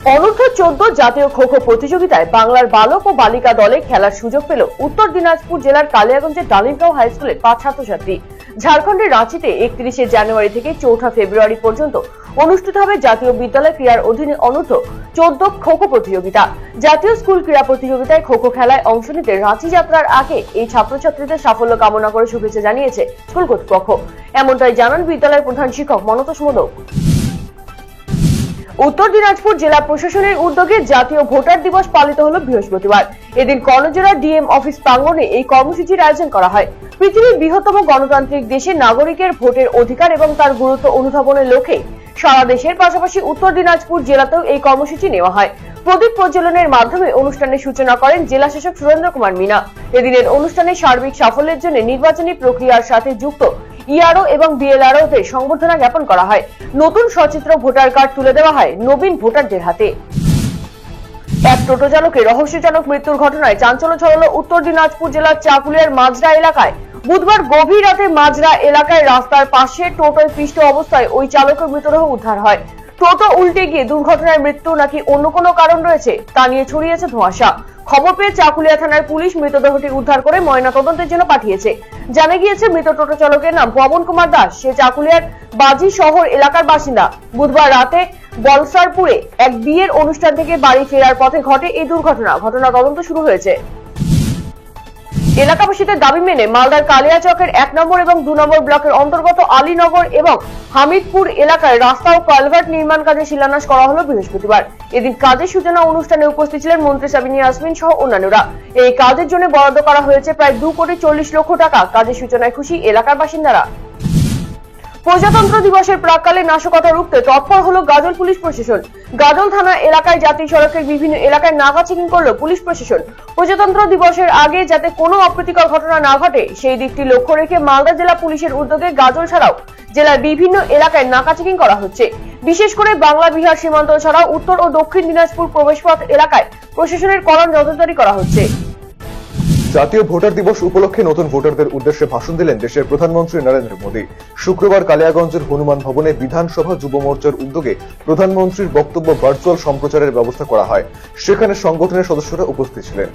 অনূর্ধ্ব-14 জাতীয় খো খো প্রতিযোগিতায় বাংলার বালক ও বালিকা দলে খেলার সুযোগ পেল উত্তর দিনাজপুর জেলার কালিয়াগঞ্জের ডালিমগাঁও হাই স্কুলের 5 ছাত্রছাত্রী। ঝাড়খণ্ডের রাঁচিতে 31 জানুয়ারি থেকে 4 ফেব্রুয়ারি পর্যন্ত অনুষ্ঠিত হবে জাতীয় বিদ্যালয় ক্রীড়ার অধীনে অনূর্ধ্ব-14 খো খো প্রতিযোগিতা। জাতীয় স্কুল ক্রীড়া প্রতিযোগিতায় খো খো খেলায় অংশ নিতে রাঁচি যাত্রার আগে এই ছাত্রছাত্রীদের সাফল্য কামনা করে শুভেচ্ছা জানিয়েছে স্কুল কর্তৃপক্ষ। এমনটাই জানান বিদ্যালয়ের প্রধান শিক্ষক মনতোষ মোদক। উত্তর দিনাজপুর জেলা প্রশাসনের উদ্যোগে জাতীয় ভোটার দিবস পালিত হলো বৃহস্পতিবার। এদিন কর্ণজোড়া ডিএম অফিস প্রাঙ্গণে এই কর্মসূচির আয়োজন করা হয়। পৃথিবীর বৃহত্তম গণতান্ত্রিক দেশে নাগরিকের ভোটের অধিকার এবং তার গুরুত্ব অনুধাবনের লক্ষ্যে সারা দেশের পাশাপাশি উত্তর দিনাজপুর জেলাতেও এই কর্মসূচি নেওয়া হয়। প্রদীপ প্রজ্বলনের মাধ্যমে অনুষ্ঠানের সূচনা করেন জেলা শাসক সুরেন্দ্র কুমার মিনা। এদিনের অনুষ্ঠানে সার্বিক সাফল্যের জন্য নির্বাচনী প্রক্রিয়ার সাথে যুক্ত ইআরও এবং বিএলআরওদের সংবর্ধনা জ্ঞাপন করা হয়। নতুন সচিত্র ভোটার কার্ড তুলে দেওয়া হয় নবীন ভোটারদের হাতে। এক টোটো চালকের রহস্যজনক মৃত্যুর ঘটনায় চাঞ্চল্য ছড়ালো উত্তর দিনাজপুর জেলার চাকুলিয়ার মাজরা এলাকায়। বুধবার গভীর রাতে মাজরা এলাকায় রাস্তার পাশে টোটোয় পিষ্ট অবস্থায় ওই চালকের মৃতদেহ উদ্ধার হয়। টোটো উল্টে গিয়ে দুর্ঘটনায় মৃত্যু নাকি অন্য কোনো কারণ রয়েছে তা নিয়ে ছড়িয়েছে ধোঁয়াশা। খবর পেয়ে চাকুলিয়া থানার পুলিশ মৃতদেহটি উদ্ধার করে ময়নাতদন্তের জন্য পাঠিয়েছে। জানা গিয়েছে মৃত টোটো চালকের নাম পবন কুমার দাস। সে চাকুলিয়ার বাজি শহর এলাকার বাসিন্দা। বুধবার রাতে বলসারপুরে এক বিয়ের অনুষ্ঠান থেকে বাড়ি ফেরার পথে ঘটে এই দুর্ঘটনা। ঘটনা তদন্ত শুরু হয়েছে। এলাকাবাসীদের দাবি মেনে মালদার কালিয়াচকের 1 নম্বর এবং 2 নম্বর ব্লকের অন্তর্গত আলীনগর এবং হামিদপুর এলাকায় রাস্তা ও কালভার্ট নির্মাণ কাজে শিলান্যাস করা হলো বৃহস্পতিবার। এদিন কাজের সূচনা অনুষ্ঠানে উপস্থিত ছিলেন মন্ত্রী সাবিনা ইয়াসমিন সহ অন্যান্যরা। এই কাজের জন্য বরাদ্দ করা হয়েছে প্রায় 2,40,00,000 টাকা। কাজের সূচনায় খুশি এলাকার বাসিন্দারা। প্রজাতন্ত্র দিবসের প্রাক্কালে নাশকতা রুখতে তৎপর হলো গাজল পুলিশ প্রশাসন। গাজল থানা এলাকায় জাতীয় সড়কের বিভিন্ন এলাকায় নাকা চেকিং করল পুলিশ প্রশাসন। প্রজাতন্ত্র দিবসের আগে যাতে কোনো অপ্রীতিকর ঘটনা না ঘটে সেই দিকটি লক্ষ্য রেখে মালদা জেলা পুলিশের উদ্যোগে গাজল ছাড়াও জেলার বিভিন্ন এলাকায় নাকা চেকিং করা হচ্ছে। বিশেষ করে বাংলা বিহার সীমান্ত ছাড়াও উত্তর ও দক্ষিণ দিনাজপুর প্রবেশপথ এলাকায় প্রশাসনের কড়া নজরদারি করা হচ্ছে। জাতীয় ভোটার দিবস উপলক্ষে নতুন ভোটারদের উদ্দেশ্যে ভাষণ দিলেন দেশের প্রধানমন্ত্রী নরেন্দ্র মোদী। শুক্রবার কালিয়াগঞ্জের হনুমান ভবনে বিধানসভা যুব মোর্চার উদ্যোগে প্রধানমন্ত্রীর বক্তব্য ভার্চুয়াল সম্প্রচারের ব্যবস্থা করা হয়। সেখানে সংগঠনের সদস্যরা উপস্থিত ছিলেন।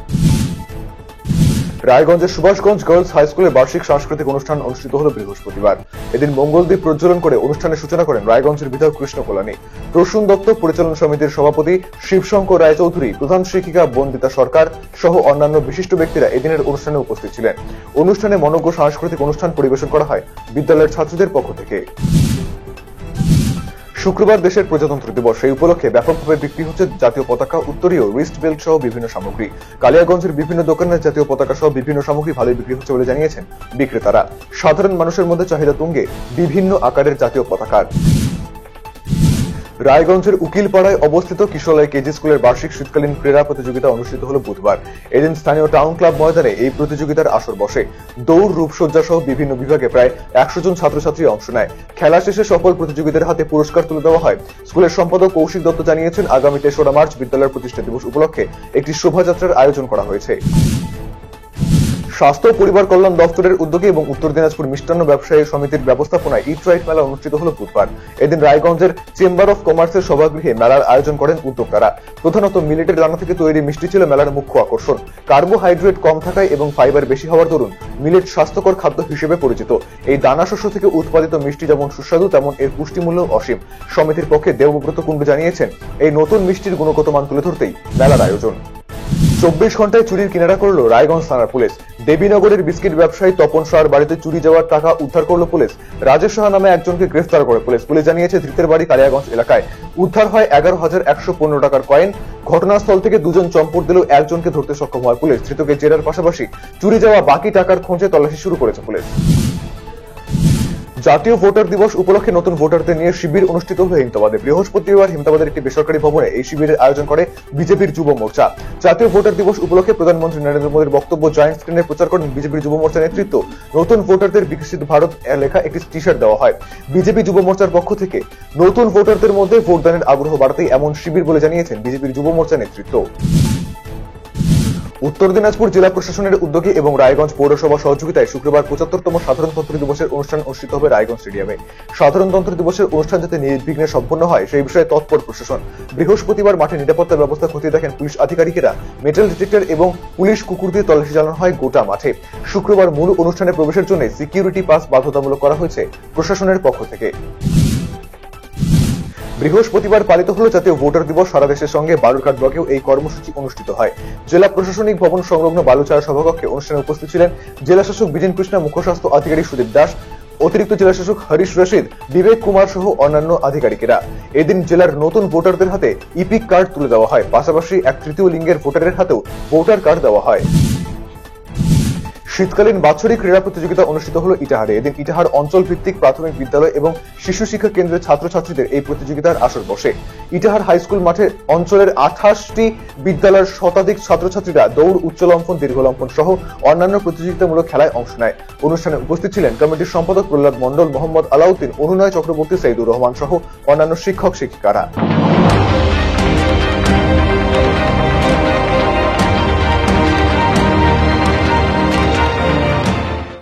রায়গঞ্জের সুভাষগঞ্জ গার্লস হাই স্কুলের বার্ষিক সাংস্কৃতিক অনুষ্ঠান অনুষ্ঠিত হল বৃহস্পতিবার। এদিন মঙ্গলদ্বীপ প্রজ্বলন করে অনুষ্ঠানের সূচনা করেন রায়গঞ্জের বিধায়ক কৃষ্ণ কল্যাণী। প্রসূন দত্ত পরিচালনা সমিতির সভাপতি শিবশঙ্কর রায়চৌধুরী, প্রধান শিক্ষিকা বন্দিতা সরকার সহ অন্যান্য বিশিষ্ট ব্যক্তিরা এদিনের অনুষ্ঠানে উপস্থিত ছিলেন। অনুষ্ঠানে মনোজ্ঞ সাংস্কৃতিক অনুষ্ঠান পরিবেশন করা হয় বিদ্যালয়ের ছাত্রদের পক্ষ থেকে। শুক্রবার দেশের প্রজাতন্ত্র দিবস, সেই উপলক্ষে ব্যাপকভাবে বিক্রি হচ্ছে জাতীয় পতাকা, উত্তরীয়, রিস্ট বেল্ট সহ বিভিন্ন সামগ্রী। কালিয়াগঞ্জের বিভিন্ন দোকানে জাতীয় পতাকা সহ বিভিন্ন সামগ্রী ভালোই বিক্রি হচ্ছে বলে জানিয়েছেন বিক্রেতারা। সাধারণ মানুষের মধ্যে চাহিদা তুঙ্গে বিভিন্ন আকারের জাতীয় পতাকার। রায়গঞ্জের উকিলপাড়ায় অবস্থিত কিশোরলাই কেজি স্কুলের বার্ষিক শীতকালীন ক্রীড়া প্রতিযোগিতা অনুষ্ঠিত হল বুধবার। এদিন স্থানীয় টাউন ক্লাব ময়দানে এই প্রতিযোগিতার আসর বসে। দৌড়, রূপসজ্জা সহ বিভিন্ন বিভাগে প্রায় 100 জন ছাত্রছাত্রী অংশ নেয়। খেলা শেষে সফল প্রতিযোগীদের হাতে পুরস্কার তুলে দেওয়া হয়। স্কুলের সম্পাদক কৌশিক দত্ত জানিয়েছেন, আগামী 3রা মার্চ বিদ্যালয়ের প্রতিষ্ঠা দিবস উপলক্ষে একটি শোভাযাত্রার আয়োজন করা হয়েছে। স্বাস্থ্য ও পরিবার কল্যাণ দপ্তরের উদ্যোগে এবং উত্তর দিনাজপুর মিষ্টান্ন ব্যবসায়ী সমিতির ব্যবস্থাপনায় ইট রাইট মেলা অনুষ্ঠিত হল বুধবার। এদিন রায়গঞ্জের চেম্বার অফ কমার্সের সভাগৃহে মেলার আয়োজন করেন উদ্যোক্তারা। প্রধানত মিলেটের দানা থেকে তৈরি মিষ্টি ছিল মেলার মুখ্য আকর্ষণ। কার্বোহাইড্রেট কম থাকায় এবং ফাইবার বেশি হওয়ার দরুন মিলেট স্বাস্থ্যকর খাদ্য হিসেবে পরিচিত। এই দানা শস্য থেকে উৎপাদিত মিষ্টি যেমন সুস্বাদু তেমন এর পুষ্টিমূল্য অসীম। সমিতির পক্ষে দেবব্রত কুণ্ডু জানিয়েছেন, এই নতুন মিষ্টির গুণগত মান তুলে ধরতেই মেলার আয়োজন। 24 ঘন্টায় চুরির কিনারা করল রায়গঞ্জ থানার পুলিশ। দেবীনগরের বিস্কিট ব্যবসায়ী তপন শাহর বাড়িতে চুরি যাওয়ার টাকা উদ্ধার করল পুলিশ। রাজেশ সাহা নামে একজনকে গ্রেফতার করে পুলিশ। পুলিশ জানিয়েছে, ধৃতের বাড়ি কালিয়াগঞ্জ এলাকায়। উদ্ধার হয় 11,115 টাকার কয়েন। ঘটনাস্থল থেকে 2 জন চম্পট দিলেও একজনকে ধরতে সক্ষম হয় পুলিশ। ধৃতকে জেরার পাশাপাশি চুরি যাওয়া বাকি টাকার খোঁজে তল্লাশি শুরু করেছে পুলিশ। জাতীয় ভোটার দিবস উপলক্ষে নতুন ভোটারদের নিয়ে শিবির অনুষ্ঠিত হল হিমতাবাদে। বৃহস্পতিবার হিমতাবাদের একটি বেসরকারি ভবনে এই শিবিরের আয়োজন করে বিজেপির যুব মোর্চা। জাতীয় ভোটার দিবস উপলক্ষে প্রধানমন্ত্রী নরেন্দ্র মোদীর বক্তব্য জয়েন্ট স্ক্রিনে প্রচার করেন বিজেপির যুব মোর্চা নেতৃত্ব। নতুন ভোটারদের বিকশিত ভারত লেখা একটি টি-শার্ট দেওয়া হয়। বিজেপি যুব মোর্চার পক্ষ থেকে নতুন ভোটারদের মধ্যে ভোটদানের আগ্রহ বাড়াতেই এমন শিবির বলে জানিয়েছেন বিজেপির যুব মোর্চা নেতৃত্ব। উত্তর দিনাজপুর জেলা প্রশাসনের উদ্যোগে এবং রায়গঞ্জ পৌরসভা সহযোগিতায় শুক্রবার 75তম সাধারণতন্ত্র দিবসের অনুষ্ঠান অনুষ্ঠিত হবে রায়গঞ্জ স্টেডিয়ামে। সাধারণতন্ত্র দিবসের অনুষ্ঠান যাতে নির্বিঘ্নে সম্পন্ন হয় সেই বিষয়ে তৎপর প্রশাসন। বৃহস্পতিবার মাঠে নিরাপত্তা ব্যবস্থা খতিয়ে দেখেন পুলিশ আধিকারিকেরা। মেটাল ডিটেক্টর এবং পুলিশ কুকুর দিয়ে তল্লাশি চালানো হয় গোটা মাঠে। শুক্রবার মূল অনুষ্ঠানে প্রবেশের জন্য সিকিউরিটি পাস বাধ্যতামূলক করা হয়েছে প্রশাসনের পক্ষ থেকে। বৃহস্পতিবার পালিত হল জাতীয় ভোটার দিবস। সারা দেশের সঙ্গে বালুরঘাট ব্লকেও এই কর্মসূচি অনুষ্ঠিত হয়। জেলা প্রশাসনিক ভবন সংলগ্ন বালুচারা সভাকক্ষে অনুষ্ঠানে উপস্থিত ছিলেন জেলা শাসক বিজেন কৃষ্ণা, মুখ্য স্বাস্থ্য আধিকারিক সুদীপ দাস, অতিরিক্ত জেলা শাসক হরিশ রশিদ, বিবেক কুমার সহ অন্যান্য আধিকারিকেরা। এদিন জেলার নতুন ভোটারদের হাতে ইপিক কার্ড তুলে দেওয়া হয়। পাশাপাশি এক তৃতীয় লিঙ্গের ভোটারের হাতেও ভোটার কার্ড দেওয়া হয়। শীতকালীন বাৎসরিক ক্রীড়া প্রতিযোগিতা অনুষ্ঠিত হলো ইটাহারে। এদিন ইটাহার অঞ্চল ভিত্তিক প্রাথমিক বিদ্যালয় এবং শিশু শিক্ষা কেন্দ্রের ছাত্রছাত্রীদের এই প্রতিযোগিতার আসর বসে। ইটাহার হাই স্কুল মাঠে অঞ্চলের 28টি বিদ্যালয়ের শতাধিক ছাত্রছাত্রীরা দৌড়, উচ্চলম্ফন, দীর্ঘলম্ফন সহ অন্যান্য প্রতিযোগিতামূলক খেলায় অংশ নেয়। অনুষ্ঠানে উপস্থিত ছিলেন কমিটির সম্পাদক প্রহ্লাদ মণ্ডল, মোহাম্মদ আলাউদ্দিন, অনুনয় চক্রবর্তী, সাইদুর রহমান সহ অন্যান্য শিক্ষক শিক্ষিকারা।